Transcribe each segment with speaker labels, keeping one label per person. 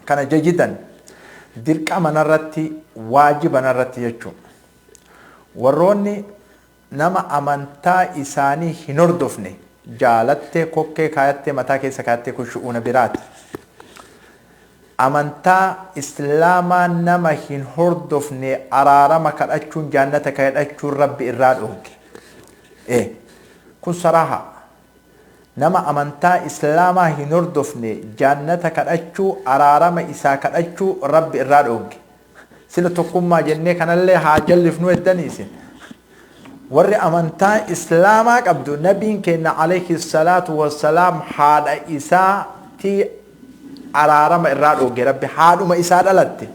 Speaker 1: kana jajidan dirqama narratti waajiba narratti jechuun warroonni nama amantaa isaanii hin hordofne jaalattee kokkee kaayattee mataa keessa kaayattee kushu'uuna biraati. Amantaa islaamaa nama hin hordofne araarama kadhachuun jannata kadhachuun rabbi irraa dhooge. Kun saraaha. Nama amantaa islaamaa hin hordofne jannata kadhachuu araarama isaa kadhachuu rabbi irraa dhooge. Sila tokkummaa jennee kanallee haa jallifnu eddaniisin. Warri amantaa islaamaa qabdu nabiin keenna alayhi salaatu wassalaam haadha isaati araarama irraa dhooge rabbi haadhuma isaa dhalatte.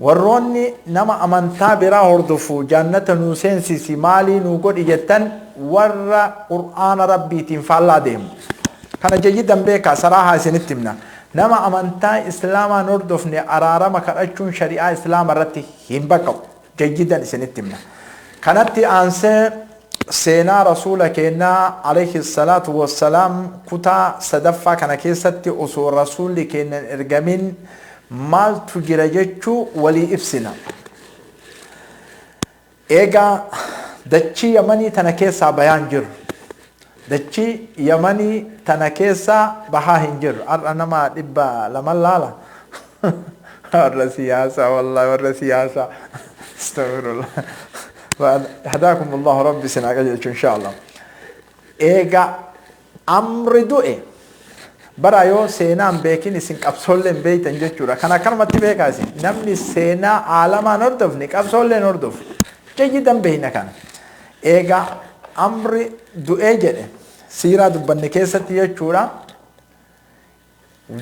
Speaker 1: Warroonni nama amantaa biraa hordofu jannata nuu seensisi maalii nuu godhi jettan warra qur'aana rabbiitiin faallaa deemu. Kana jajidan beekaa saraahaa isinitti himna. Nama amantaa islaamaan hordofne araarama kadhachuun shari'aa islaama irratti hin baqqa'u. Jajidan isinitti himna. Kanatti aansee seenaa rasuula keenyaa alayhi salaatu wassalaam kutaa sadaffaa kana keessatti osoo rasuulli keenyan ergamin maaltu jira jechuu walii ibsina. Egaa dachii Yamanii tana keessaa bayaan jiru. Dachii Yamanii tana keessaa bahaa hin jiru. Har'a nama 200 laala. Warra siyaasaa wallahi warra siyaasaa. Astaghfirullah. هداكم الله ربي سنعجل إن شاء الله. إيجا أمر دوئ برايو سينام بيكين إسنك أبسولين بيت انجتشورا كنا كلمة بيكاسين نمني سينا عالما نردفني أبسولين نردف جيدا بينا كان إيجا أمر دوئ جده سيرا دبني كيستي يجتشورا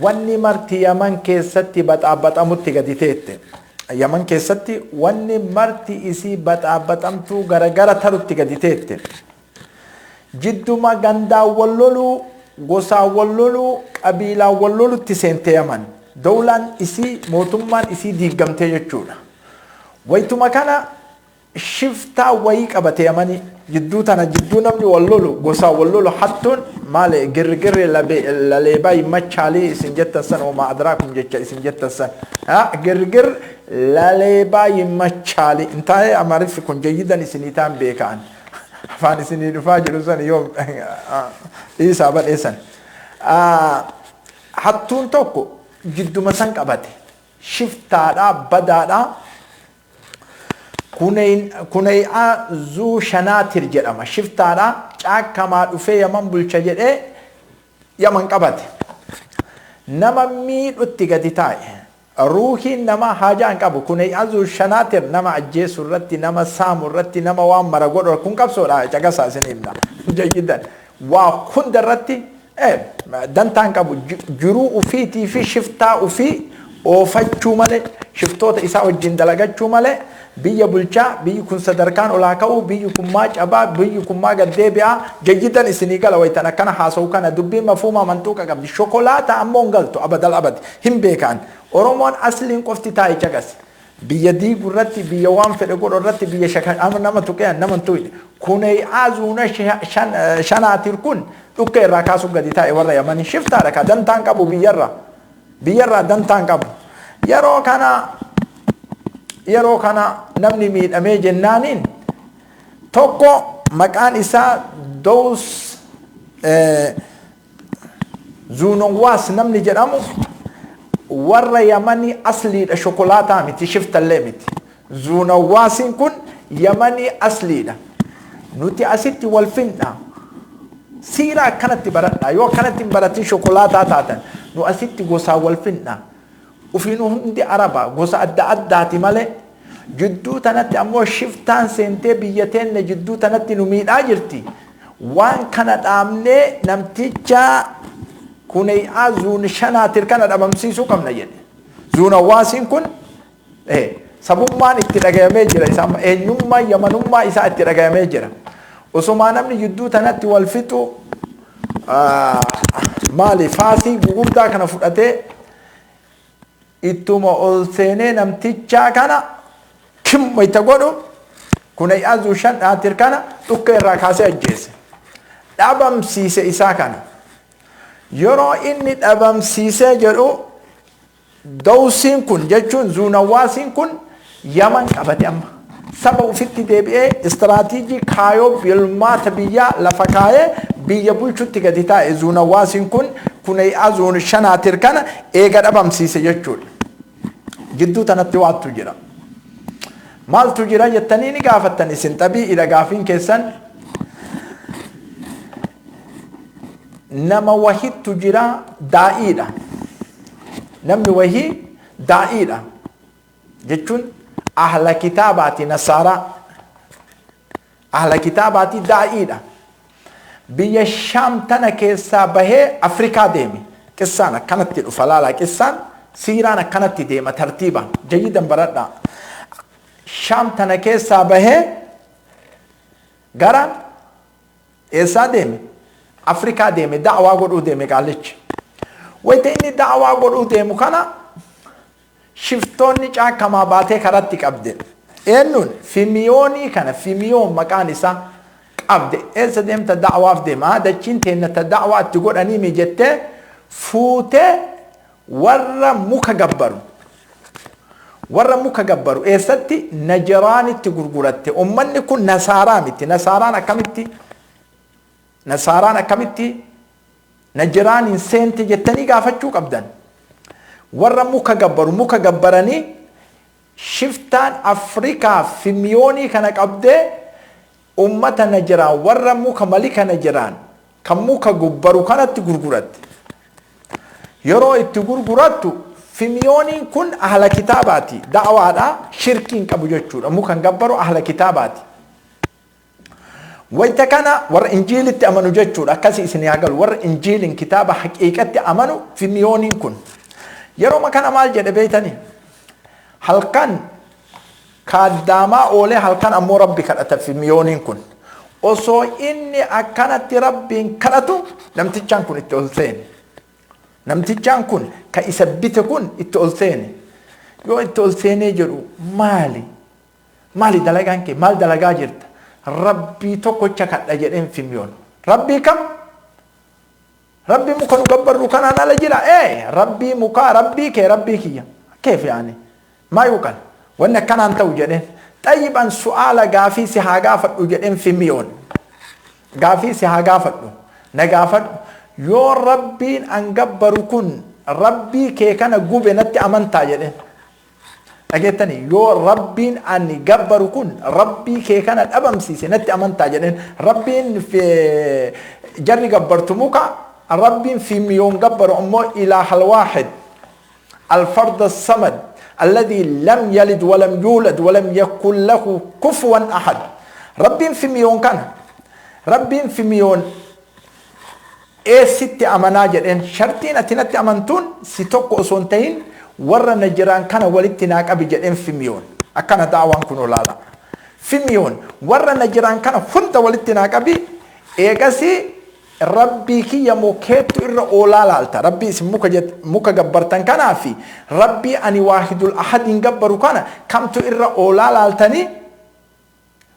Speaker 1: واني مرتي يمن كيستي بات أمتي قديتيت Yaman keessatti wanni marti isii baxaabaxamtuu garagara tarutti gadi teette. Jidduma gandaa walloluu, gosaa walloluu, qabiilaa wallolutti seente Yaman. Dawlaan isii mootummaan isii diigamtee jechuudha. Waytuma kana shiftaa wayii qabate Yamanii. Jidduu tana jidduu namni wallolu gosaa wallolu hattuun maali girgirri laleebaa himmachaalii isin jettan san ooma adraakum jecha isin jettan san. Girgir laleebaa himmachaalii intaa'ee amaarifi kun jayyidan isinii taan beekaan. Afaan isinii dhufaa jiru san yoo isaa badheessan. Hattuun tokko jidduma san qabate. Shiftaadhaa badaadhaa. Kuney'aa zuu shanaatir jedhama. Shiftaadhaa caakkamaa dhufee Yaman bulcha jedhee Yaman qabate. Nama miidhutti gadi taa'e. Ruuhiin nama haajaan qabu. Kuney'aa zuu shanaatir nama ajjeesu irratti, nama saamu irratti, nama waan mara godhu kun qabsoodha. Caqasaa isin himna. Jayyidan. Waa hunda irratti dantaan qabu. Jiruu ufiitii fi shiftaa ufii oofachuu malee, shiftoota isaa wajjin dalagachuu malee, biyya bulchaa, biyyi kun sadarkaan olaa ka'uu, biyyi kun maa cabaa, biyyi kun maa gaddeebi'aa, jayyidan isinii gala waytan akkana haasa'u kana dubbii mafuuma mantuuqa qabdi. Shokolaata ammoo hin galtu abadal abadi hin beekaan. Oromoon asliin qofti taa'e caqas. Biyya diiguu irratti, biyya waan fedhe godhu irratti, biyya shakan nama tuqean nama tuqe. Kuney'aa zuuna shanaatir kun dhukkee irraa kaasuu gadi taa'e warra Yamanii shiftaadha ka dantaan qabu biyyarraa dantaan qabu. Yeroo kana namni miidhamee jennaaniin tokko maqaan isaa Dows Zuunowwaas namni jedhamu warra Yamanii asliidha. Shokolaataa miti shiftallee miti. Zuunowwaasiin kun Yamanii asliidha. Nuti asitti wal finna. Siira akkanatti baradha. Yoo akkanatti hin baratin shokolaataa taatan nu asitti gosaa wal finna. Ufiinu hundi Araba gosa adda addaati malee jidduu tanatti ammoo shiftaan seentee biyya teenne jidduu tanatti nu miidhaa jirti. Waan kana dhaabnee namticha Kuney'aa zuun shanaatir kana dhabamsiisuu qabna jedhe. Zuunowwaasiin kun sabummaan itti dhagayamee jira. Eenyummaa Yamanummaa isaa itti dhagayamee jira. Osumaa namni jidduu tanatti wal fixu maali faasii gugurdaa kana fudhatee ittuma ol seenee namtichaa kana kimma itti godhu Kuney'aa zuun shanaatir kana dhukka irraa kaasee ajjeese. Dhabamsiise isaa kana. Yeroo inni dhabamsiisee jedhu dawsiin kun jechuun zuunawaasiin kun yaman qabate amma saba ufitti deebi'ee istiraatiijii kaayoo bilmaata biyyaa lafa kaayee biyya bulchutti gadi taa'e zuunawaasiin kun kunayyaa zuun shanaatir kana eega dhabamsiise jechuudha. Jidduu tanatti waattu jira. Maaltu jira jettanii ni gaafattan isin xabii'idha gaafiin keessan. Nama wahittu jira daa'iidha. Namni wahii daa'iidha jechuun ahla kitaabaati nasaaraa. Ahla kitaabaati daa'iidha. Biyya Shaam tana keessaa bahee Afrikaa deeme. Qissaan akkanatti dhufa laala qissaan siiraan akkanatti deema tartiibaan jayyidan baradhaa. Shaam tana keessaa bahee gara eessaa deeme? Afrikaa deeme da'waa godhuu deeme qaalichi. Wayita inni da'waa godhuu deemu kana shiftoonni caakamaa baatee karatti qabde. Eenyuun fimiyoonii kana fimiyoon maqaan isaa qabde. Eessa deemta da'waaf deema? Dachiin teennata da'waa itti godhanii mijettee fuutee warra muka gabbaru. Warra muka gabbaru eessatti Najraanitti gurguratte. Ummanni kun nasaaraa miti. Nasaaraan akkamitti? Nasaaraan akkamitti Najraaniin seente jettanii gaafachuu qabdan. Warra muka gabbaru muka gabbaranii shiftaan Afrikaa fimiyoonii kana qabdee ummata Najraan warra muka malika Najraan kan muka gubbaru kanatti gurguratte. Yeroo itti gurgurattu fimiyooniin kun ahla kitaabaati. Da'waadha shirkiin qabu jechuudha. Mukan gabbaru ahla kitaabaati. Wayita kana warra injiilitti amanu jechuudha. Akkasii isin yaa galu warra injiiliin kitaaba haqiiqatti amanu fimiyooniin kun. Yeroo makana maal jedhe beeytanii? Halkan kaaddaamaa oolee halkan ammoo rabbi kadhata fimiyooniin kun. Osoo inni akkanatti rabbiin kadhatu namtichaan kun itti ol seene. Namtichaan kun ka isa bite kun itti ol seene. Yoo itti ol seenee jedhu maali? Maali dalagaan kee? Maal dalagaa jirta? Rabbii tokkocha kadha jedheen fimiyoon. Rabbii kam? Rabbii muka nu gabbarru kanaan ala jira. Rabbii mukaa rabbii kee rabbii kiyya. Keef yaani? Maa yuuqan? Wanni akkanaan ta'u jedheen. Xayyiban su'aala gaafii si haa gaafadhu jedheen fimiyoon. Gaafii si haa gaafadhu. Na gaafadhu. Yoo rabbiin an gabbaru kun rabbii kee kana gube natti amantaa jedheen. Dhageettanii yoo rabbiin ani gabbaru kun rabbii kee kana dhabamsiise natti amantaa jedheen. Rabbiin jarri gabbartu muka rabbiin fimiyoon gabbaru ammoo ilaahal waahid الفرد الصمد الذي لم يلد ولم يولد ولم يكن له كفوا أحد. ربين في ميون كان ربين في ميون ست أماناجر إن شرطين أتنات أمانتون ستوك أسونتين ورا نجران كان ولدتناك أبي جرين في ميون أكان دعوان كنو لالا في ميون ورا نجران كان فنت ولدتناك أبي إيقاسي ربي كي يموكيت إر أولا لالتا ربي اسمك موكا جبرتن كان في ربي أني واحد الأحد ينجبر كان كم تو إر أولا لالتني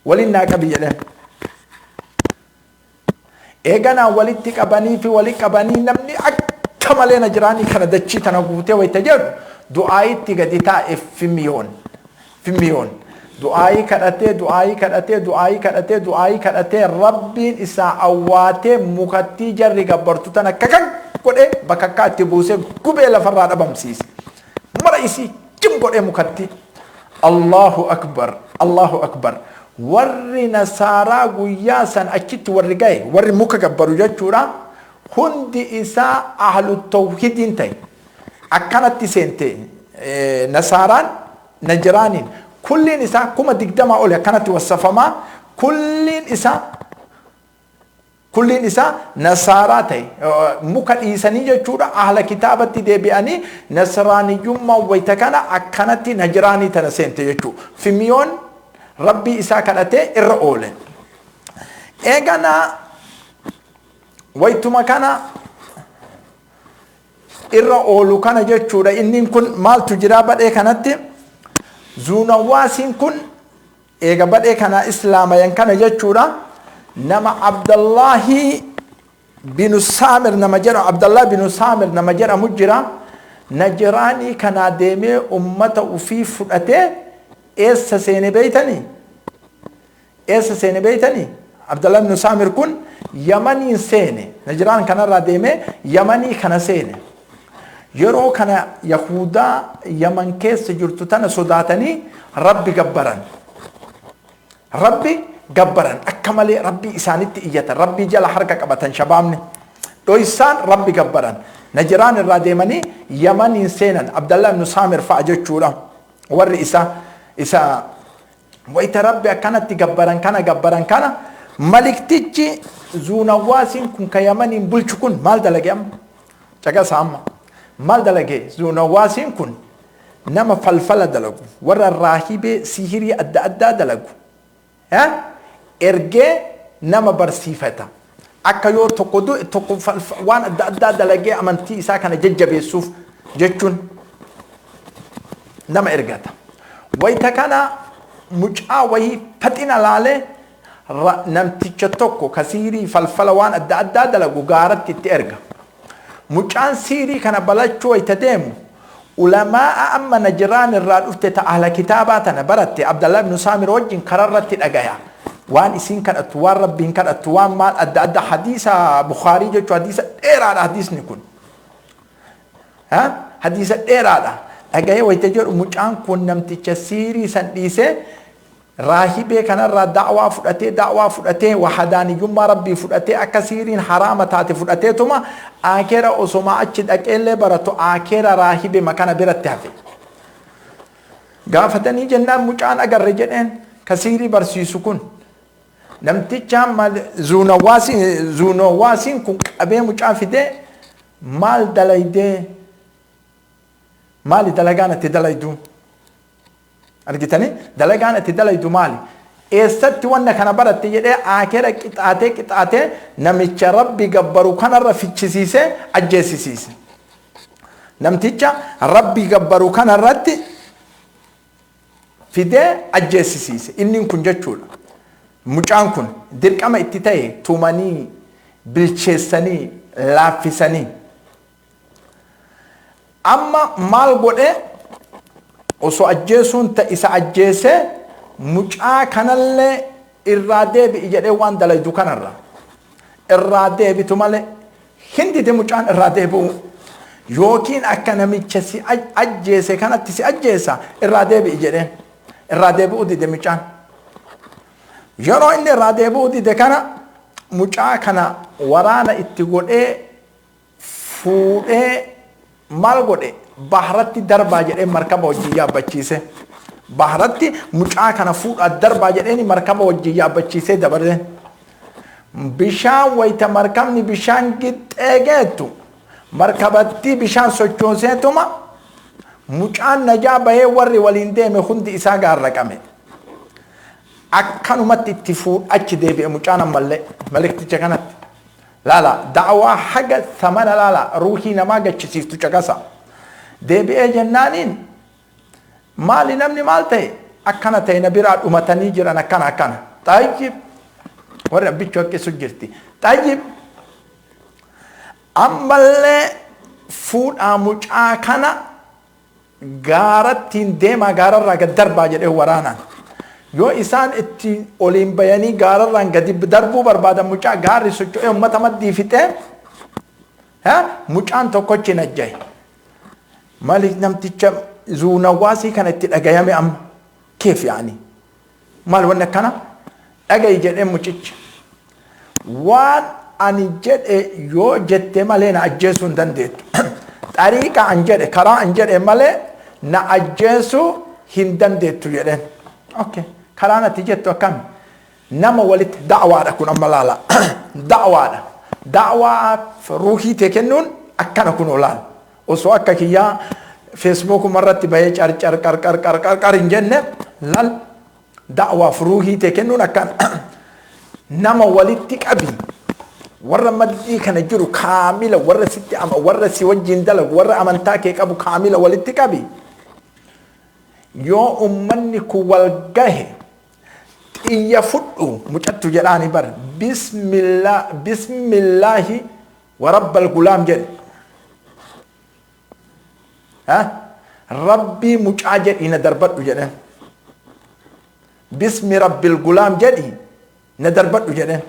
Speaker 1: ولناك أبي جرين إيجانا ولدتك أباني في ولك أباني نمني أكمل نجراني كان دتشي تناقوته ويتجر دعائي تجديتا في ميون دعائي كرته دعائي كرته دعائي كرته دعائي كرته ربي إسا أواته مكتي جرّي كبرتو تنا ككن كده بككات تبوسه قبل فرّا بمسيس مرئيسي كم كده مكتي الله أكبر الله أكبر warri nasaaraa guyyaa san achitti warri gaye warri muka gabbaru jechuudha hundi isaa ahlu tawhidiin ta'e akkanatti seente nasaaraan najraaniin kulliin isaa kuma digdama ole akkanatti wasafamaa kulliin isaa nasaaraa ta'e muka dhiisanii jechuudha ahla kitaabatti deebi'anii nasraaniyyummaa wayita kana akkanatti najraanii tana seente jechuudha fimiyoon ربي إسا كانت إرؤول إيغانا ويتما كان إرؤول كان جتشورا إنين كن مال تجرابة كانت زونا واسين كن إيغا بدأ كان إسلاما ينكان جتشورا نما عبد الله بن سامر نما جرى عبد الله بن سامر نما جرى مجرى najiraanii kana deemee ummata ufii fudhatee eessa seene beeytanii? Eessa seene beeytanii? Abdullah ibn Saamir kun Yamanii seene. Najiraan kanarraa deemee Yamanii kana seene. Yeroo kana Yahudaa Yaman keessa jirtu tana sodaatanii Rabbi gabbaran. Rabbi gabbaran akka malee Rabbi isaanitti iyyatan. Rabbi jala harka qabatan shabaabni. Dhoysaan Rabbi gabbaran. Najiraan irraa deemanii Yamanii seenan. Abdullah ibn Saamir fa'a jechuudha. Warri isa wayita Rabbi akkanatti gabbaran kana maliktichi Zuunawwaasiin kun ka Yamaniin bulchu kun maal dalage amma? Caqasa amma. Maal dalage Zuunawwaasiin kun nama falfala dalagu. Warra raahibee sihirii adda addaa dalagu. Ergee nama barsiifata. Akka yoo tokko waan adda addaa dalagee amantii isaa kana jajjabeessuuf jechuun nama ergata. Wayita kana mucaa wayii faxina laalee namticha tokko ka siirii falfala waan adda addaa dalagu gaaratti itti erga. Mucaan siirii kana balachuu wayita deemu ulamaa amma Najiraan irraa dhufte ta ahla kitaabaa tana baratte Abdullah ibn Saamir wajjin kararratti dhagaya. Waan isiin kadhattu waan Rabbiin kadhattu waan maal adda adda hadiisa Bukhaarii jechuu hadiisa dheeraadha hadiisni kun. Hadiisa dheeraadha. Dhagayee wayita jedhu mucaan kun namticha siirii san dhiisee raahibee kanarraa da'waa fudhatee wahadaaniyyummaa Rabbii fudhatee akka siiriin haraama taate fudhateetuma akeera osoma achi dhaqeellee baratu akeera raahibee makana biratti hafe. Gaafatanii jennaan mucaan agarre jedheen ka siirii barsiisu kun namticha Zuunawwaasiin kun qabee mucaa fidee maal dalaydee maali dalagaan ati dalaydu? Argitanii dalagaan ati dalaydu maali? Eessatti wanna kana baratte jedhee akeera qixaatee namicha Rabbi gabbaru kanarra fichisiisee ajjeesisiise. Namticha Rabbi gabbaru kanarratti fidee ajjeesisiise. Inni kun jechuudha. Mucaan kun dirqama itti ta'e tumanii bilcheessanii laaffisanii. Amma maal godhee osoo ajjeesuun isa ajjeesee mucaa kanallee irraa deebi'i jedhee waan dalaydu kanarra irraa deebitu malee hindite mucaan irraa deebi'u yookiin akka namicha si ajjeese kanatti si ajjeesa irraa deebi'i jedheen irraa deebi'u dide mucaan. Yeroo inni irraa deebi'u dide kana mucaa kana waraana itti godhee fuudhee maal godhe baharatti darbaa jedhee markaba wajjin yaabbachiise. Baharatti mucaa kana fuudhaa darbaa jedheen markaba wajjin yaabbachiisee dabareen. Bishaan wayita markabni bishaan gixxee geettu markabatti bishaan sochooseetuma mucaan najaa bahee warri waliin deeme hundi isaa gaarraqame. Akkanumatti itti fuudhachi deebi'e mucaan ammallee malikticha kanatti. Laala da'waa haga samana laala ruuhii namaa gachisiiftu caqasa. Deebi'ee jennaaniin maali namni maal ta'e akkana ta'e na biraa dhumatanii jiran akkana. Taajib warri abbichuu akkisu jirti. Taajib ammallee fuudhaa mucaa kana gaarattiin deemaa gaararraa gad darbaa jedhee waraanaan. Yoo isaan itti oliin bayanii gaararraan gadi darbuu barbaadan mucaa gaarri socho'ee uummata maddii fixee mucaan tokkochi najjaye. Maaliif namticha Zuunawwaasii kana itti dhagayame amma keef yaani maal wanna kana dhagayi jedhee mucicha waan ani jedhe yoo jette malee na ajjeesuu hin dandeettu. Xariiqa an jedhe karaa an jedhe malee na ajjeesuu hin dandeettu jedheen. Okay. Karaan ati jettu akkami nama walitti da'waadha kun amma laala da'waadha. Da'waa ruuhii tee kennuun akkana kun olaal osoo akka kiyyaa Facebook marratti bahee carcar hin jenne lal da'waaf ruuhii tee kennuun akkana nama walitti qabi warra maddii kana jiru kaamila warra sitti warra si wajjin dalagu warra amantaa kee qabu kaamila walitti qabi. Yoo ummanni kun wal gahe xiyya fudhu mucattu jedhaani bar bismillaahi wa rabbal gulaam jedhe. ها ربي مجاجد إن دربت جنة باسم رب الغلام جدي ندربت جنة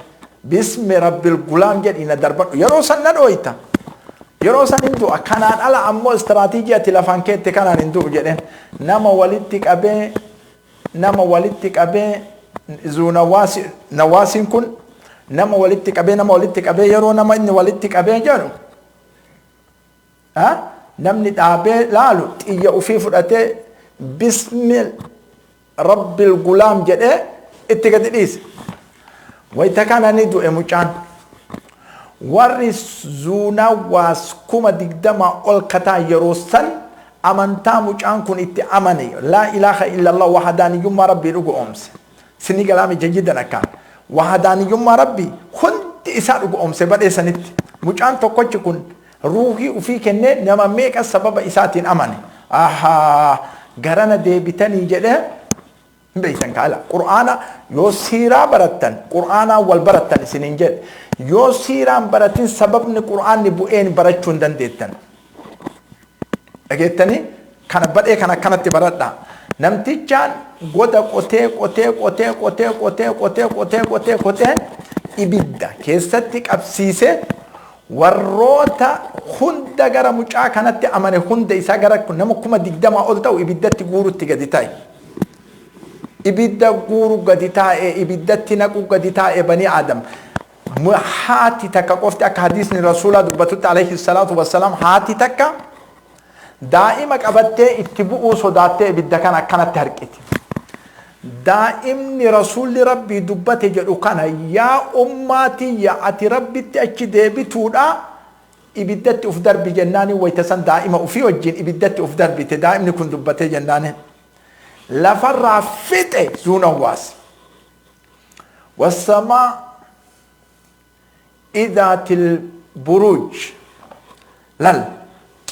Speaker 1: باسم رب الغلام جدي ندربت يروسن ندويتا يروسن إندو أكانان على أمو استراتيجية تلفان كيت كانان إندو جنة نما والدتك أبي زو نواسين كن نما والدتك أبي يرو نما إني والدتك أبي جانو ها نمني أبي لالو إيا أفي فرأتي بسم رب الغلام جدي اتقدريس ويتكان ندو إموشان ورس زونا واسكوما دقدما أولكتا يروسن أمانتا مجان كن اتأمني لا إله إلا الله وحداني يوم ربي رغو أمس سني كلامي جيدا كان وحداني يوم ربي كنت إسار رغو أمس بدأ سنت مجان تقوش كن روحي وفي كنة نما ميك السبب إساتين أمني آها غرانا دي بتاني جده بيتن كالا قرآن يو سيرا برتن قرآن والبرتن سنين جد يو سيرا برتن سبب قرآن نبوئين برتشون دن ديتن أجتني كان بدأ كانت بردا نمتيجان غدا قوتي إبدا كيستك أبسيسه warroota hunda gara mucaa kanatti amane hunda isaa gara nama kuma digdama ol ta'u ibiddatti guurutti gadi taa'e ibidda guuru gadi taa'e ibiddatti naqu gadi taa'e bani aadam haati takka qofti akka hadiisni rasuulaa dubbatutti alayhi salaatu wassalaam haati takka daa'ima qabattee itti bu'uu sodaattee ibidda kana akkanatti harkiti daa'imni rasuulli rabbii dubbate jedhu kana yaa ummaatii yaa ati rabbitti achi deebituudha ibiddatti uf darbi jennaani waytasan daa'ima ufii wajjin ibiddatti uf darbite daa'imni kun dubbate jennaani lafarraa fixe zuunawaas والسماء ذات البروج لل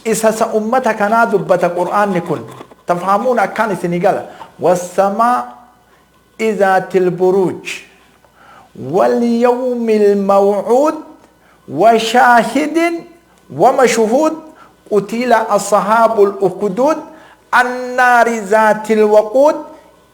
Speaker 1: إساس أمتك أنا دبت القرآن نكون تفهمون أكان سنقال والسماء ذات البروج واليوم الموعود وشاهد ومشهود قتل أصحاب الأخدود النار ذات الوقود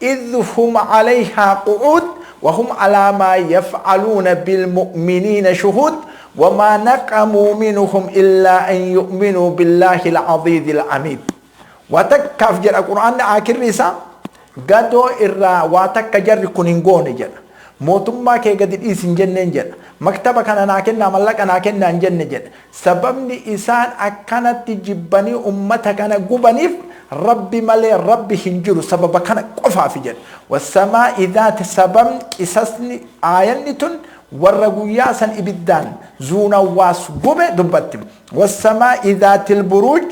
Speaker 1: إذ هم عليها قعود وهم على ما يفعلون بالمؤمنين شهود وما نقموا منهم إلا أن يؤمنوا بالله العزيز الحميد وتكف جرى القرآن آخر رسالة قدو إرى واتك جر كننغون جرى موتما كي قد إيسن جنن جرى مكتبة كان ناكنا ملك ناكنا جنن جرى سببني إسان أكانت تجبني أمتك أنا قبنيف ربي ملي ربي هنجر سبب كان قفا في جرى والسماء ذات سبب إساسني آيانتون والرقوياسا إبدان زونا واسقوبة دبتم والسماء ذات البروج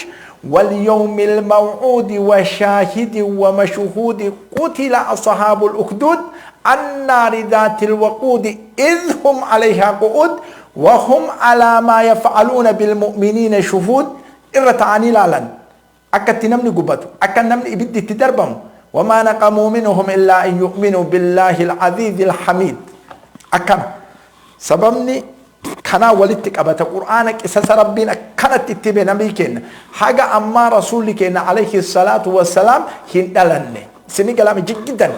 Speaker 1: واليوم الموعود وشاهد ومشهود قتل أصحاب الأخدود النار ذات الوقود إذ هم عليها قعود وهم على ما يفعلون بالمؤمنين شهود إرتعني لالا أكت نمني قبطو أكت نمني إبدي تدربهم وما نقموا منهم إلا أن يؤمنوا بالله العزيز الحميد أكم سببني كنا ولدتك أبت قرآنك إساس ربنا كانت تتبع نبيكين حاجة أما رسولك عليه الصلاة والسلام هندلني سني كلام جدا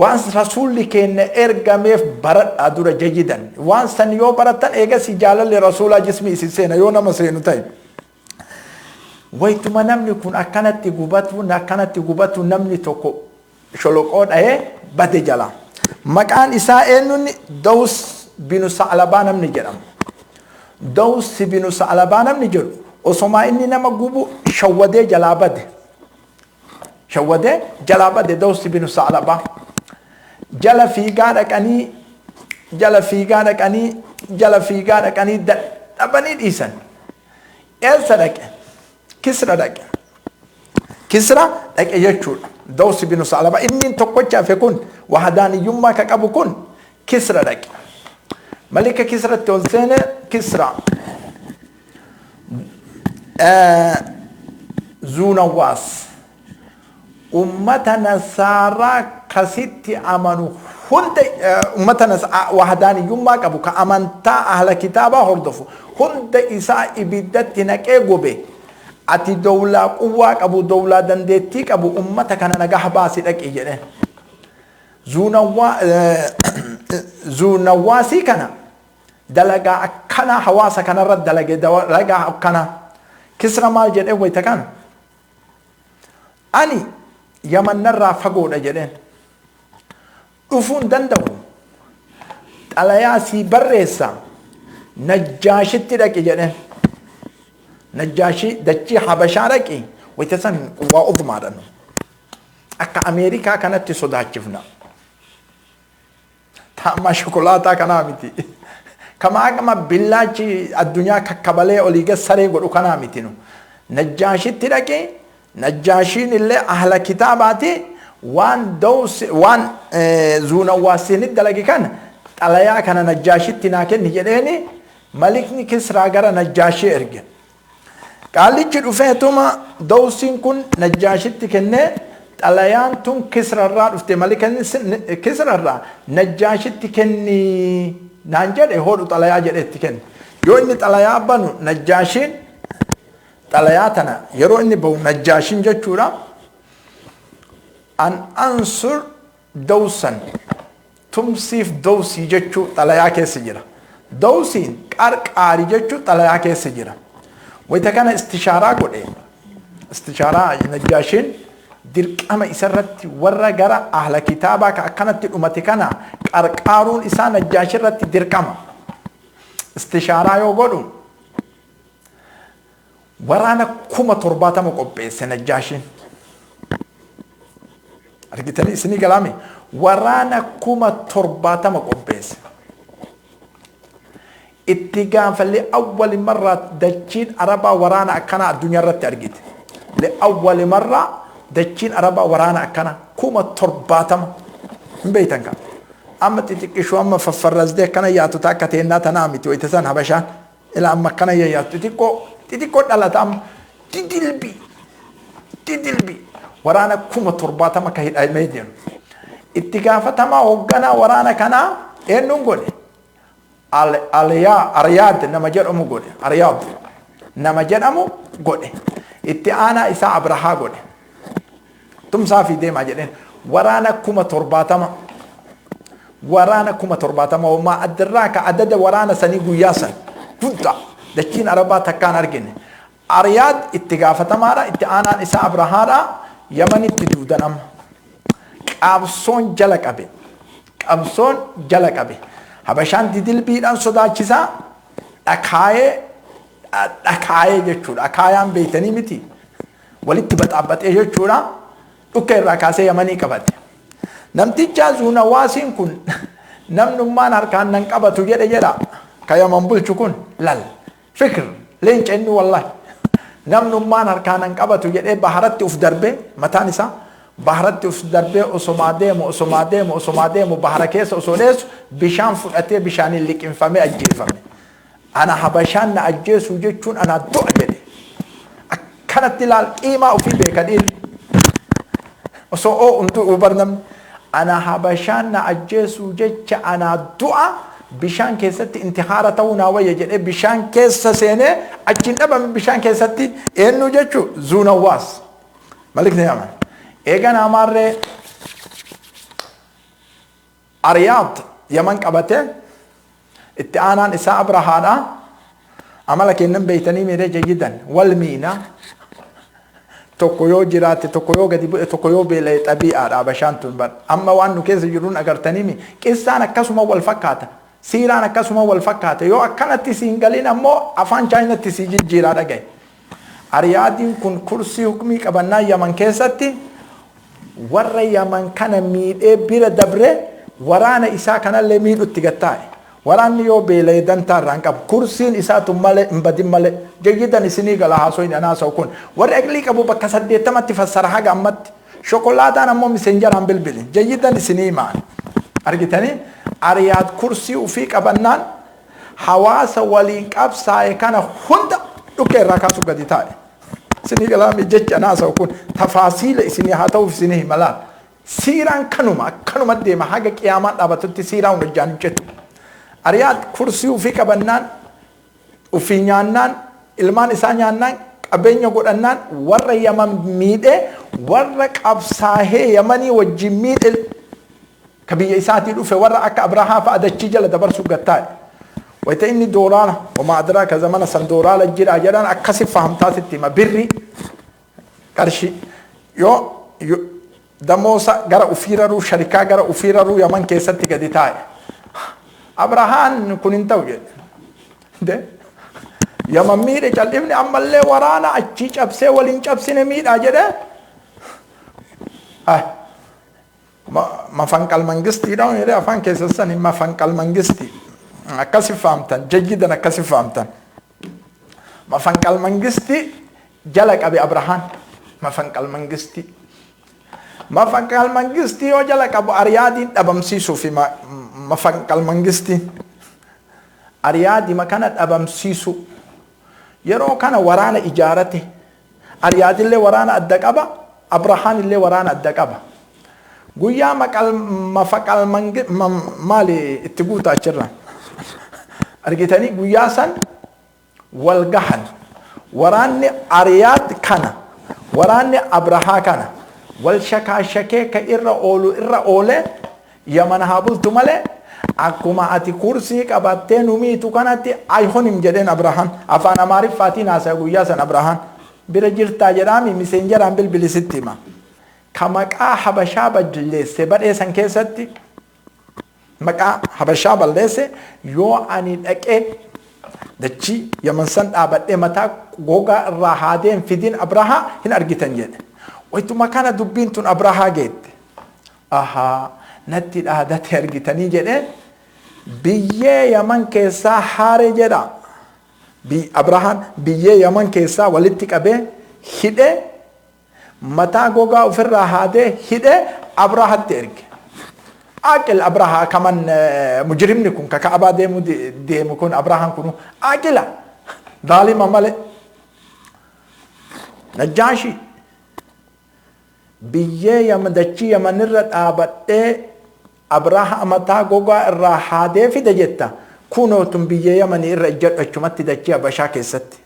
Speaker 1: وانس رسولك إرجميف برد أدور جدا وانس تنيو برتن إيجا سجال لرسول جسمي سيسنا يونا مسينو تاي ويتما نمني كون أكانت تجوباتو نكانت تجوباتو نمني توكو شلوكون بدي جلا مكان إسرائيل دوس بنو سعلبان من جرام دوس بنو سعلبان من جرو وسما إني نما جوبو شودة جلابة دوس بنو سعلبان جل في جارك أني أبني إنسان إلسرك كسرة لك يجور دوس بنو سعلبان إني تقوتش فيكون وحداني يوم ما كأبو كون كسرة لك ملكة كسرى تولسينة كسرى زونواس أمتنا سارة كسيتي أمانو هند أمتنا وحداني يوم كابو كأمانتا أهل كتابة هردفو هند إساء إبدت نكيغوبي ati dawlaa quwwaa qabu dawlaa dandeettii qabu ummata kana nagaa baasi dhaqi jedheen zuunawaasii kana dalagaa akkana hawaasa kanarra dalage dalagaa akkana kisra maal jedheen wayta kan ani yamannarraa fagoodha jedheen dhufuun danda'u xalayaa sii barreessa najjaashitti dhaqi jedheen najjaashi dachii habashaa dhaqi wayta san quwwaa udmaadhan akka ameerikaa kanatti sodaachifna taama shokolaataa kanaa miti kama billaachi addunyaa kakkabalee olii gassaree godhu kanaa miti nu najjaashitti dhaqi najjaashiin illee ahla kitaabaati waan zuunawaasiinit dalage kan xalayaa kana najjaashitti naa kenni jedheeni malikni kisraa gara najjaashii erge qaalichi dhufeetuma dawsiin kun najjaashitti kennee xalayaan tun kisrarraa dhufte malikni kisrarraa najjaashitti kenni naan jedhe hodhu xalayaa jedhetti kenni yoo inni xalayaa banu najjaashiin xalayaa tana yeroo inni bahu najjaashiin jechuudha an ansur dawsan tumsiif dawsii jechuu xalayaa keessa jira dawsiin qarqaari jechuu xalayaa keessa jira wayta kana istishaaraa godhe istishaaraa najjaashiin dirqama isarratti warra gara ahla kitaabaa ka akkanatti dhumate kana qarqaaruun isaa najjaashi irratti dirqama istishaaraa yoo godhu waraana 70,000 qopheesse najjaashiin argitanii isinii galaame waraana 70,000 qopheesse itti gaafallee awwali marraa dachiin arabaa waraana akkana addunyaa irratti argite le awwali marraa dachiin arabaa waraana akkana 70,000 hin beeytan ka amma xixiqqishuu amma faffarrazde akkana yaatu takka teennaa tanaa miti wayta san habashaan ila amma akkana yaatu xixiqqoo dhalata amma didilbi waraana 70,000 ka hidhamee deemu itti gaafatamaa hoogganaa waraana kanaa eenyuun godhe Ariyaad nama jedhamu godhe Ariyaad nama jedhamu godhe itti aanaa isaa Abrahaa godhe tumsaa fi deemaa jedheen waraana 70,000 waraana 70,000 homaa addirraa ka adada waraana sanii guyyaa san guddaa dachiin arabaa takkaan argine Ariyaad itti gaafatamaadha itti aanaan isaa Abrahaadha Yamanitti duudan amma qabsoon jala qabe habashaan didilbiidhaan sodaachisaa dhakaayee jechuudha dhakaayaan beeytanii miti walitti baxaabbaxee jechuudha dhukka irraa kaasee Yamanii qabate namticha zuunawaasiin kun namnummaan harkaan nan qabatu jedha ka Yaman bulchu kun lal fikr leenca inni wallahi namnummaan harkaan nan qabatu jedhee baharatti uf darbee mataan isaa baharatti uf darbee osomaa deemu bahara keessa osoo dheessu bishaan fudhatee bishaaniin liqinfamee ajjeefame ana habashaan na ajjeesuu jechuun ana du'a jedhe akkanatti laal qiimaa ofii beekadhiin osoo oo barnamni ana habashaan na ajjeesuu jecha ana du'a bishaan keessatti intihaara ta'uu naa wayya jedhee bishaan keessa seenee achiin dhabame bishaan keessatti eenyu jechuu zuunawaas malikni Yaman eegan amaarree Ariyaad Yaman qabate itti aanaan isaa Abrahaadha amala kennan beeytanii miidhee jayyidan wal miina tokko yoo jiraate tokko yoo gadi bu'e tokko yoo beela'e xabi'aadha habashaan tun bar amma waan nu keessa jiruun agartanii qissaan akkasuma wal fakkaata siiraan akkasuma wal fakkaata yoo akkanatti siin galiin ammoo afaan chaayinatti sii jijjiiraa dhagaye Ariyaadiin kun kursii hukumii qabannaa Yaman keessatti warra Yaman kana miidhee bira dabre waraana isaa kanallee miidhutti gattaa'e waraanni yoo beela'e dantaarraan qabu kursiin isaatu malee hin badin malee jayyidan isinii gala haasoyin anaasa'u kun warri aqlii qabu bakka 80tti fassara haga ammatti shokolaataan ammoo misenjaraan bilbilin jayyidan isinii maan argitanii Ariyaad kursii ufii qabannaan hawaasa waliin qabsaa'e kana hunda dhukkee irraa kaasu gadi taa'e isinii galaami jecha anaasa'u kun tafaasiila isinii haa ta'uuf isinii himalaan siiraan kanuma deema haga qiyaamaan dhaabatutti siiraan hojjaan hojjetu Ariyaad kursii ufii qabannaan ufii nyaannaan ilmaan isaa nyaannaan qabeenya godhannaan warra Yaman miidhe warra qabsaahee Yamanii wajjin miidhe ka biyya isaatii dhufe warra akka Abrahaa fa'a dachii jala dabarsuuf gattaa'e. Wayita inni doolaara wama adraaka zamana san doolaara jira jedhan akkasi fahamtaa sitti hima birri qarshii yoo damoosa gara ufiiraruu sharikaa gara ufiiraruu Yaman keessatti gadi taa'e. Abrahaan kun hin ta'u jedhe. Yaman miidhe cal'ifni ammallee waraana achii cabsee waliin cabsine miidhaa jedhe. Mafanqal mangistiidha jedhe afaan keessassan mafanqal mangistii. Akkasi fahamtan jayyidan akkasi fahamtan. Mafanqal mangistii jala qabe Abrahaan. Mafanqal mangistii. Mafanqal mangistii yoo jala qabu Ariyaadiin dhabamsiisuu fi mafanqal mangistii. Ariyaadii makana dhabamsiisu. Yeroo kana waraana ijaarate. Ariyaadillee waraana adda qaba. Abrahaan illee waraana adda qaba. Guyyaa mafaqal maali itti guutaa jirran. Argitanii guyyaa san wal gahan. Waraanni Ariyaad kana. Waraanni Abrahaa kana. Wal shakaashakee ka irra oole Yaman haa bultu malee akkuma ati kursii qabattee numiitu kanatti ayhonim jedheen Abrahaan afaan Amaariffaatiin haasa'e guyyaa san Abrahaan bira jirtaa jedhaami miseenjeraan bilbilisitti hima. Ka maqaa Habashaa balleesse badhee san keessatti maqaa Habashaa balleesse yoo ani dhaqee dachii Yaman san dhaabadhee mataa gogaa irraa haadeen fidin Abrahaa hin argitan jedhe. Wayituma kana dubbiin tun Abrahaa geette. Ahaa natti dhaadate argitanii jedhe biyyee Yaman keessaa haare jedha. Abrahaan biyyee Yaman keessaa walitti qabee hidhe mataa gogaa ofirraa haadee hidhe Abrahaatti erge. Aqil Abrahaa kaman mujrimni kun ka Ka'abaa deemu kun Abrahaan kun aqila dhaalima malee. Najjaashi biyyee Yaman dachii Yaman irra dhaabadhee Abrahaa mataa gogaa irraa haadee fide jetta. Kunootun biyyee Yamanii irra ijjadhu achumatti dachii Habashaa keessatti.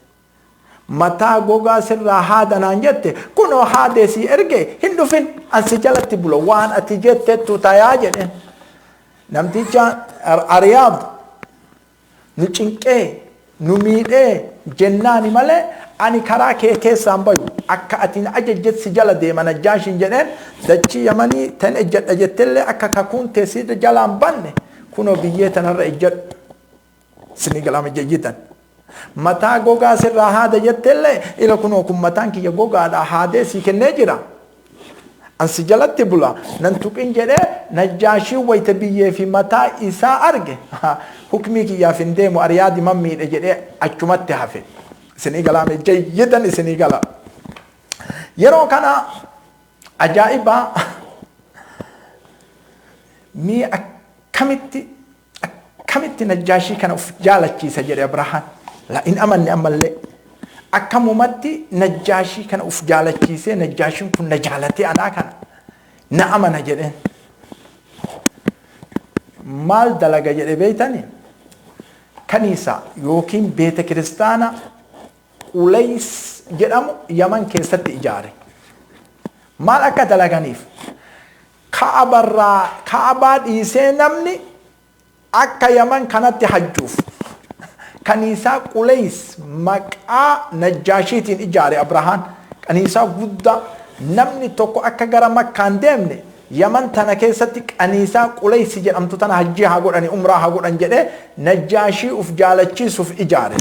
Speaker 1: Mataa gogaa sirraa haadanaan jette kunoo haadee si erge hin dhufin ansi jalatti bula waan ati jetteettu tayaa jedhe. Namticha Ariyaad nu cinqee nu miidhee jennaani malee ani karaa kee keessaan bayu akka atiin ajajjet si jala deema Najjaashiin jedheen dachii Yamanii tan ejjadha jettellee akka kakuun teessii jalaan banne kunoo biyyee tanarra ejjadhu sini galama jayyitan. Mataa gogaa sirraa haada jettellee ila kunoo kun mataan kiyya gogaadha haadee si kennee jira. Ansi jalatti bula nan tuqin jedhee Najjaashiin wayita biyyee fi mataa isaa arge hukmii kiyyaaf hin deemu Ariyaadi mammiidhe jedhee achumatti hafe. Isinii galame jayyidan isinii gala. Yeroo kana ajaa'ibaa mii akkamitti Najjaashii kana uf jaalachiisa jedhe Abrahaan. La in amanne ammallee akkamumatti Najjaashii kana uf jaalachiisee Najjaashiin kun na jaalatee anaa kana na amana jedheen. Maal dalaga jedhe beeytani? Kaniisa yookiin beeta kiristaana Ulays jedhamu Yaman keessatti ijaare. Maal akka dalaganiif? Ka'abaa dhiisee namni akka Yaman kanatti hajjuuf. Kaniisaa Ulays maqaa Najjaashiitiin ijaare Abrahaan. Kaniisaa guddaa namni tokko akka gara Makkaan deemne Yaman tana keessatti kaniisaa Ulays jedhamtu tana hajjii haa godhani umraa haa godhan jedhee Najjaashii uf jaalachiisuuf ijaare.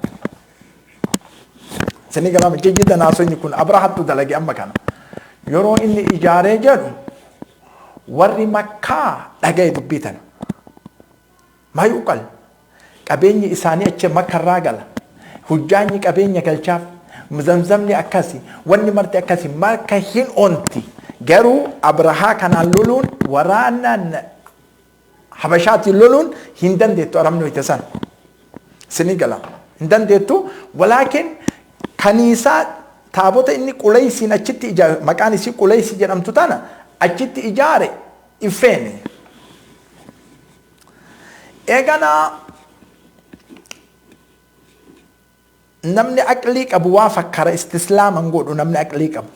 Speaker 1: Sini galama jayyidan naasonni kun Abrahaattu dalage amma kana. Yeroo inni ijaaree jedhu warri Makkaa dhagaye dubbii tana. Maayuu qal qabeenyi isaanii achi Makkarraa gala. Hujjaanyi qabeenya galchaaf. Zamzamni akkasi wanni marti akkasi Makka hin onti. Garuu Abrahaa kanaan loluun waraanaan Habashaatiin loluun hin dandeettu aramni wayita san. Sini gala hin dandeettu walaakin kaniisaa taabota inni Qulaysiin achitti ijaare maqaan isii Qulaysi jedhamtu tana achitti ijaare ifeene. Eeganaa namni aqlii qabu waa fakkara istislaaman godhu namni aqlii qabu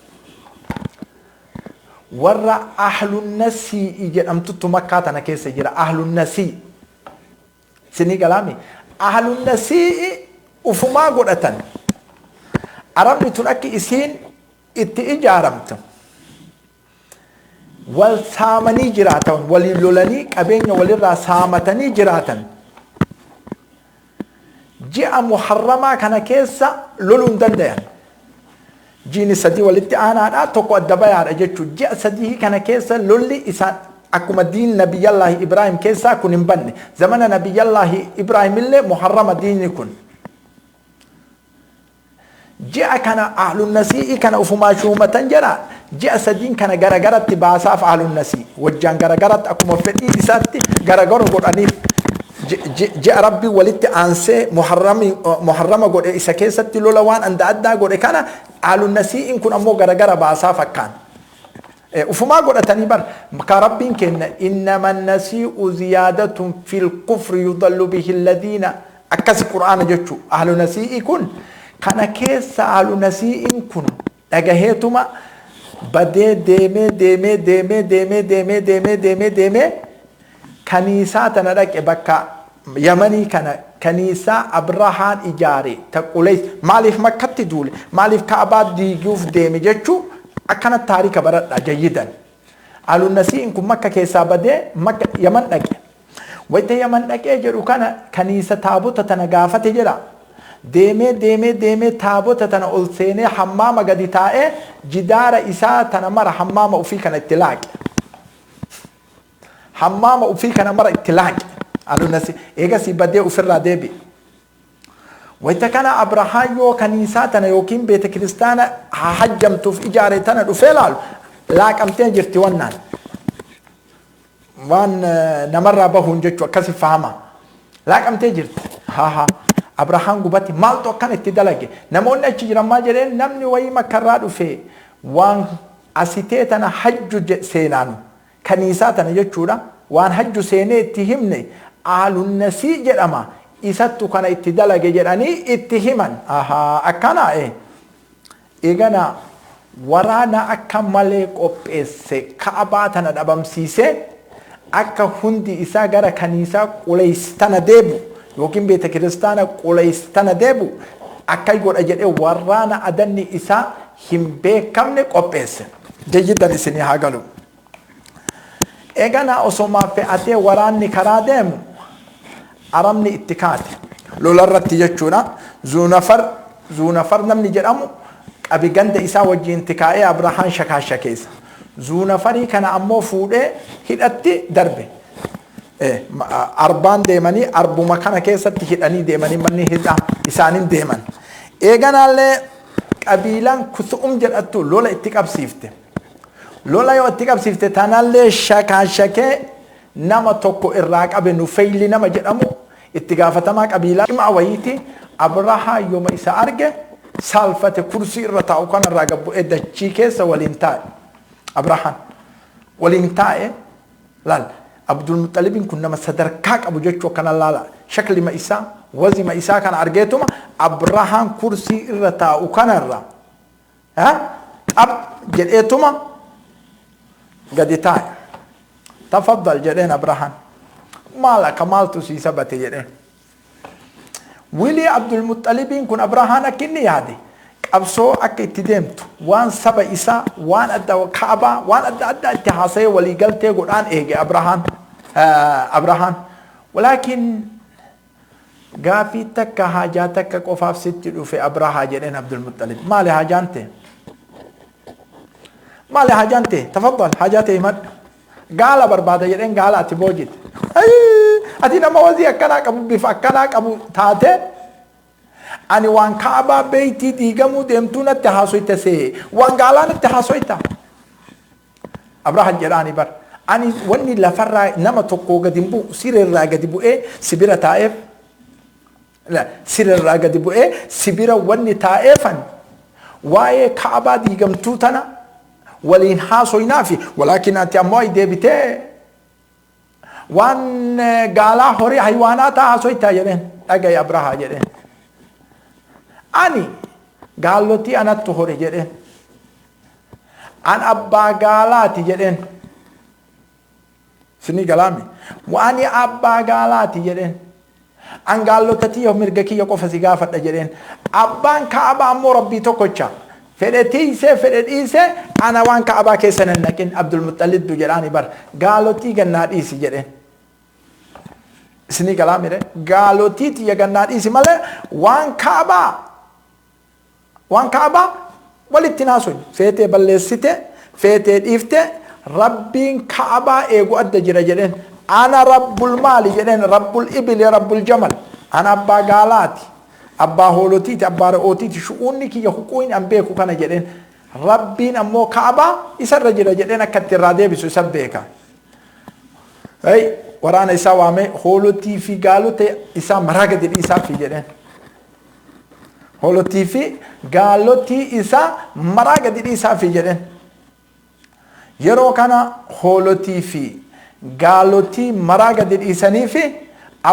Speaker 1: warra ahlun nasii jedhamtutu makkaa tana keessa jira ahlun nasii sinii galaami ahlun nasii ufumaa godhatan arabni tun akka isiin itti ijaaramtu wal saamanii jiraatan waliin lolanii qabeenya walirraa saamatanii jiraatan ji'a muharramaa kana keessa loluun dandayan jiini sadii walitti aanaadha tokko adda bayaadha jechuun ji'a sadii kana keessa lolli isaan akkuma diin nabiyyallaahi Ibraahim keessaa kun hin banne zamana nabiyyallaahi Ibraahim illee muharrama diinni kun ji'a kana ahlun nasii kana ufumaa shuumatan jira ji'a sadiin kana garagaratti baasaaf ahlun nasii wajjaan garagaratti akkuma fedhii isaatti garagara godhaniif ji'a rabbi walitti aansee muharrama godhe isa keessatti lola waan adda godhe kana ahlun nasii kun ammoo garagara baasaaf akkaan ufumaa godhatanii bar ka rabbiin kenna innama nasii'u ziyaadatun fil kufri yudallu bihi alladhiina akkasi qur'aana jechuu ahlun nasii kun kana keessa ahlun nasii kun dhagaheetuma badee deemee kaniisaa tana dhaqe bakka yamanii kana kaniisaa abrahaan ijaare taqulees maaliif makkatti duule maaliif kaabaa diiguuf deeme jechuu akkana taarika baradha jayyidan ahlun nasii kun makka keessaa badee makka yaman dhaqe wayta yaman dhaqee jedhu kana kaniisa taabota tana gaafate jedha deemee taabota tana ol seenee hammaama gadi taa'ee jidaara isaa tana mara hammaama ufii kana itti laaqe hammaama ufii kana mara itti laaqe ahlun nasii eegasii badee ufirraa deebi'e wayta kana abrahaan yoo kaniisaa tana yookiin beeta kiristaana hajjamtuuf ijaare tana dhufee laalu laaqamtee jirti wannaan waan namarraa bahuun jechuu akkasi fahama laaqamtee jirti abrahaan gubatti maaltu akkan itti dalage namoonni achi jiran maa jedheen namni wayii makkarraa dhufee waan asitee tana hajju seenaanu kaniisaa tana jechuudha waan hajju seenee itti himne ahlun nasii jedhama isattu kana itti dalage jedhanii itti himan akkana eegana waraana akka malee qopheesse kaabaa tana dhabamsiise akka hundi isaa gara kaniisaa quleystana deebu yookiin beeta kiristaana quleystana deebu akka godha jedhee waraana adanni isaa hin beekamne qopheesse jayyidan isinii haa galu eegana osoo fe'atee waraanni karaa deemu arabni itti kaate lolarratti jechuudha zuunafar namni jedhamu qabi ganda isaa wajjin itti kaa'ee abrahaan shakaasha keessa zuunafarii kana ammoo fuudhee hidhatti darbe arbaan deemanii arbuma kana keessatti hidhanii deemanii manni hidhaa isaanin deeman eeganaallee qabiilaan kusu'um jedhattu lola itti qabsiifte lola yoo itti qabsiifte tanallee shakaashakee nama tokko irraa qabe nufeyli nama jedhamu itti gaafatamaa qabiilaa dhima wayiiti abrahaa yooma isa arge saalfate kursii irra taa'u kanarraa gabbu'ee dachii keessa waliin taa'e abrahaan waliin taa'e laal abdulmuxalibin kun nama sadarkaa qabu jechuu akkana laala shaklima isaa wazima isaa kana argeetuma abrahaan kursii irra taa'u kanarra qab jedheetuma gadi taa'e tafaddal jedheen abrahaan maalaka maaltu sii sabate jedheen wilii abdulmuxalibiin kun abrahaan akka inni yaade qabsoo akka itti deemtu waan saba isaa waan adda kaabaa waan adda itti haasa'ee waliigaltee godhaan eege abrahaan walaakin gaafii takka haajaa takka qofaaf sitti dhufe abrahaa jedheen abdulmuxalib maali haajaan ta'e tafaddal haajaa ta'e himadhu gaala barbaada jedheen gaala ati boojite ati nama wazii akkanaa qabu bifa akkanaa qabu taate ani waan kaabaa beeytii diigamuu deemtuu natti haasoyta see waan gaalaa natti haasoyta abrahaan jedhaani bar ani wanni lafarraa nama tokko gadi bu'u sirrirraa gadi bu'ee sibira taa'eef sirrirraa gadi bu'ee sibira wanni taa'eefan waa'ee kaabaa diigamtuu tana waliin haasoynaafi walaakin ati ammoo ay deebitee waan gaalaa horii haywaanaa taa haasoytaa jedheen dhagaye abrahaa jedheen ani gaalotii anattu hore jedheen an abbaa gaalaati jedheen sini galaami waani abbaa gaalaati jedheen an gaalotati yoo mirga kiyya qofa si gaafadha jedheen abbaan kaaba ammoo rabbii tokkocha fedhetiise fedhedhiise ana waan kaabaa keessa nan naqin Abdul Muttalib jedhaani bar gaalotii gannaa dhiisi jedheen sini galaami re gaalotii tiya gannaa dhiisi malee waan kaabaa walitti naasuun feetee balleessite feetee dhiifte rabbiin kaabaa eegu adda jira jedheen ana rabbul maali jedheen rabbul ibili rabbul jamal ana abbaa gaalaati abbaa hoolotiiti abbaa re'ootiiti shu'uunni kiyya huquun an beeku kana jedheen rabbiin ammoo kaabaa isarra jira jedheen akka itti irraa deebisu isa beeka waraana isaa waamee hoolotii fi gaalota isaa maraa gadi dhiisaa fi jedheen hoolotii fi gaalotii isaa maraa gadi dhiisaa fi jedheen yeroo kana hoolotii fi gaalotii maraa gadi dhiisanii fi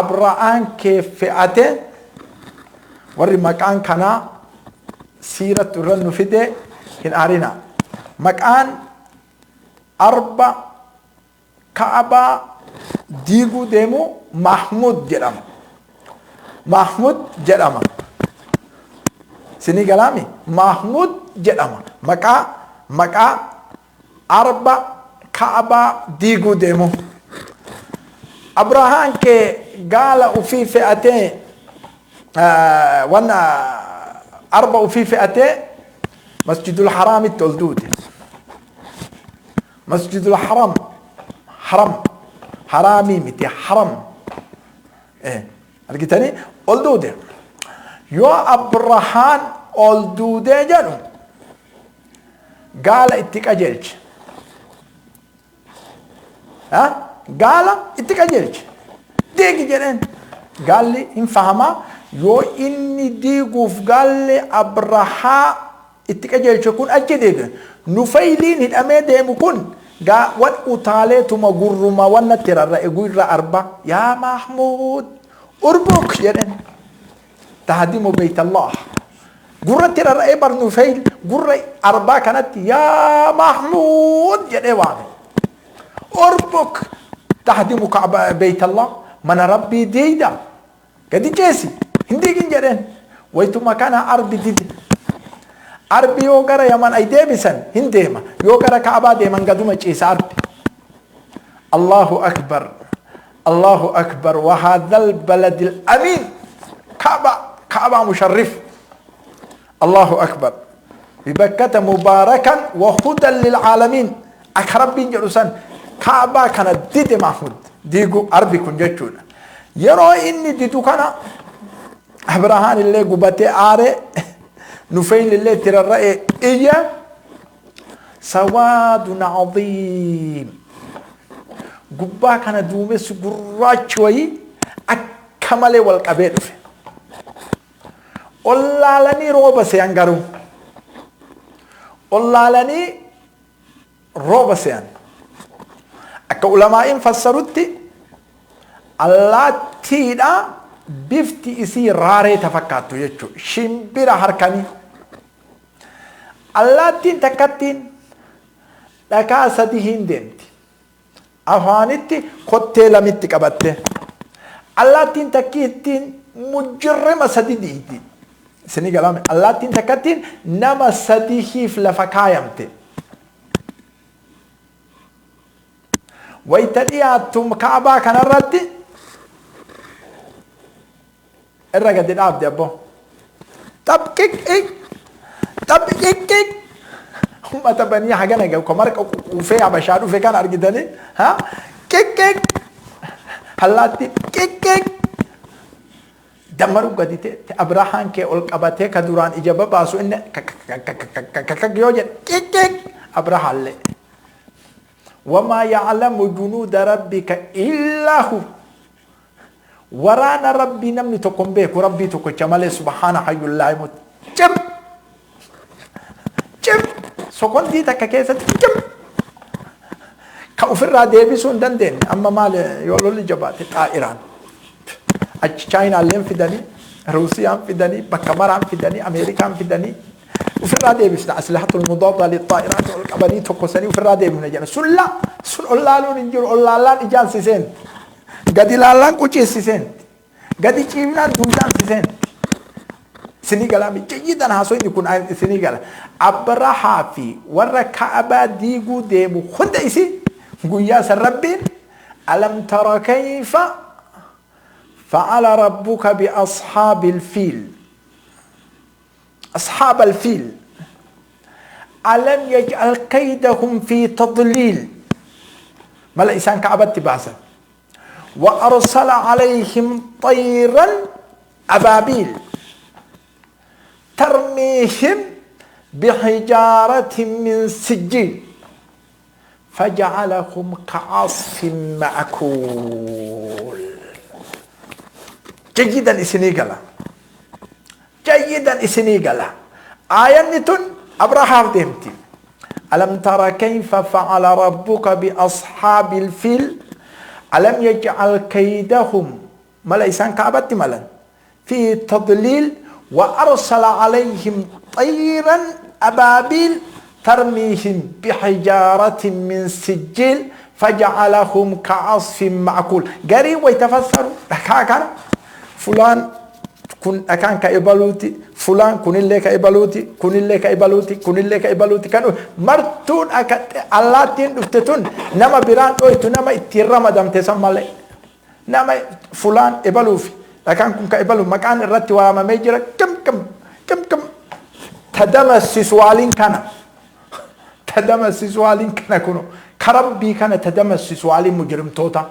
Speaker 1: abra'aan kee fe'ate warri maqaan kanaa siiratti irra nu fide hin aarina maqaan arba kaabaa diiguu deemu Mahmud jedhama sini galaami Mahmud jedhama maqaa arba kaabaa diiguu deemu abrahaan kee gaala ufii fe'atee wana arba ufii fe'atee masjidul haraamitti ol duute masjidul haram haraamii miti haram argitanii ol duude yoo abrahaan ol duudee jedhu gaala itti qajeelche gaala itti qajeelche diigi jedheen gaalli hin fahamaa yoo inni diiguuf gaalli abrahaa itti qajeelche kun achi diige nufayliin hidhamee deemu kun wan utaaleetuma gurruma wanna tirarra'e gurra arba yaa Mahmud urbuk jedhen tahdimu baytallah gurra tirarra'e bar nufayl gurra arba kanatti yaa Mahmud jedhe waame urbuk tahdimu baytallah mana rabbii diida gadi jeesi hindigin jedhen waytuma kana arbi didi arbi yoo gara yaman ay deebisan hin deema yoo gara kaabaa deeman gaduma ciisa arbi Allahu akbar wa hadha albalad alamin kaaba musharrif Allahu akbar bibakkata mubarakan wa hudan lilalamin akka rabbiin jedhu san kaabaa kana dide Mahmud diigu arbi kun jechuudha yeroo inni didu kana abrahaan illee gubatee aare nufayl illee tirarra'e iyya sawaadun adhiim gubbaa kana duumessi gurraachi wayii akka malee wal qabee dhufe ollaalanii rooba se'an garuu ollaalanii rooba se'an akka ulamaa'iin fassarutti allaattiidha bifti isii raaree tafakkaattu jechuudha shimbira harkanii allaattiin takkattiin dhakaa sadii hin deemti afaanitti kottee lamitti qabatte allaattiin takkiittiin mujjirrima sadii dhiiti isini galame allaattiin takkattiin nama sadihiif lafa kaayamte wayta dhiyaattu kaabaa kanarratti irra gadi dhaabde abbo tabqiq ummata banii hagana gaw ko marqa ufee habashaa dhufe kan argitanii qiq allaatti qiq damaru gadi te abrahaan kee ol qabatee ka duraan ija babaasu inni yoo jedhe qiq abrahaallee وما يعلم جنود ربك إلا هو ورانا ربي نمني تقوم بك وربي تقوم جمال سبحانه حي الله يموت جب سكون دي تكاكيسة جب كأفر ديبسون دندن أما مال يقولوا لي جبات إيران أتشاين عليهم في دني روسيا في دني بكاميرا في دني أمريكا في دني وفي الراديو بيسنا أسلحة المضادة للطائرات والقبلية تقصني وفي الراديو من جانا سلا سل الله لون إنجيل الله لان إجال سيسن قدي لالان كوشي سيسن قدي كيمنا دوجان سيسن سنغال جيدا حسوين يكون سنغال أبرها في وركعبا ديغو ديمو خد إيسي قويا سربين ألم ترى كيف فعل ربك بأصحاب الفيل أصحاب الفيل ألم يجعل كيدهم في تضليل ملا إنسان كعبت باسا وأرسل عليهم طيرا أبابيل ترميهم بحجارة من سجيل فجعلهم كعصف مأكول جيدا إسنيقلا جيدا إسنيقلا آية نتن أبرهام ديمتي ألم ترى كيف فعل ربك بأصحاب الفيل ألم يجعل كيدهم ملا إسان كعبت ملا في تضليل وأرسل عليهم طيرا أبابيل ترميهم بحجارة من سجيل فجعلهم كعصف معقول قريب ويتفسروا كان فلان كن أكان كإبالوتي فلان كن اللي كإبالوتي كن اللي كإبالوتي كن اللي كإبالوتي كانوا مرتون أكت الله تين دفتون نما بيران أويتو نما اتيرما دم تسمى لي نما فلان إبالوفي أكان كن كإبالو مكان الرتي وما ميجرا كم تدمس سوالين كان تدمس سوالين كان كنو كربي كان تدمس سوالين مجرم توتا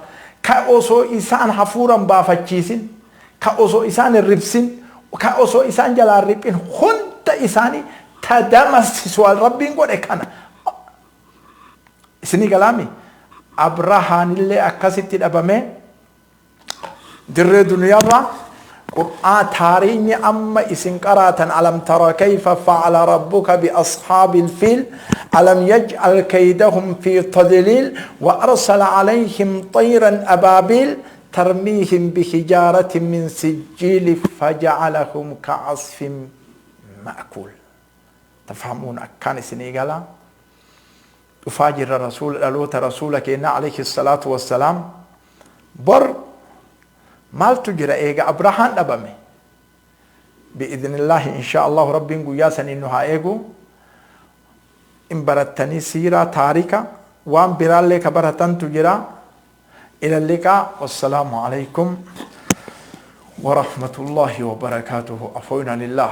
Speaker 1: كأوسو إنسان حفورا بافتشيسين كأوسو إنسان الربسين وكأوسو إنسان جلال الربين خنت إنساني تدمس سوال ربين قد كان إسني كلامي أبراهان اللي أكاسيت الأبامي در دنيا با قرآن تاريني أما إسنكرات ألم ترى كيف فعل ربك بأصحاب الفيل ألم يجعل كيدهم في تضليل وأرسل عليهم طيرا أبابيل ترميهم بحجارة من سجيل فجعلهم كعصف مأكول تفهمون أكان سنيغالا تفاجر الرسول ألوت رسولك إن عليه الصلاة والسلام بر مال تجرى إيجا أبراهان أبامي بإذن الله إن شاء الله ربي قياسا إنها إيجو إن برتني سيرة تاريكا وان برالك برتن تجرى إلى اللقاء والسلام عليكم ورحمة الله وبركاته عفونا لله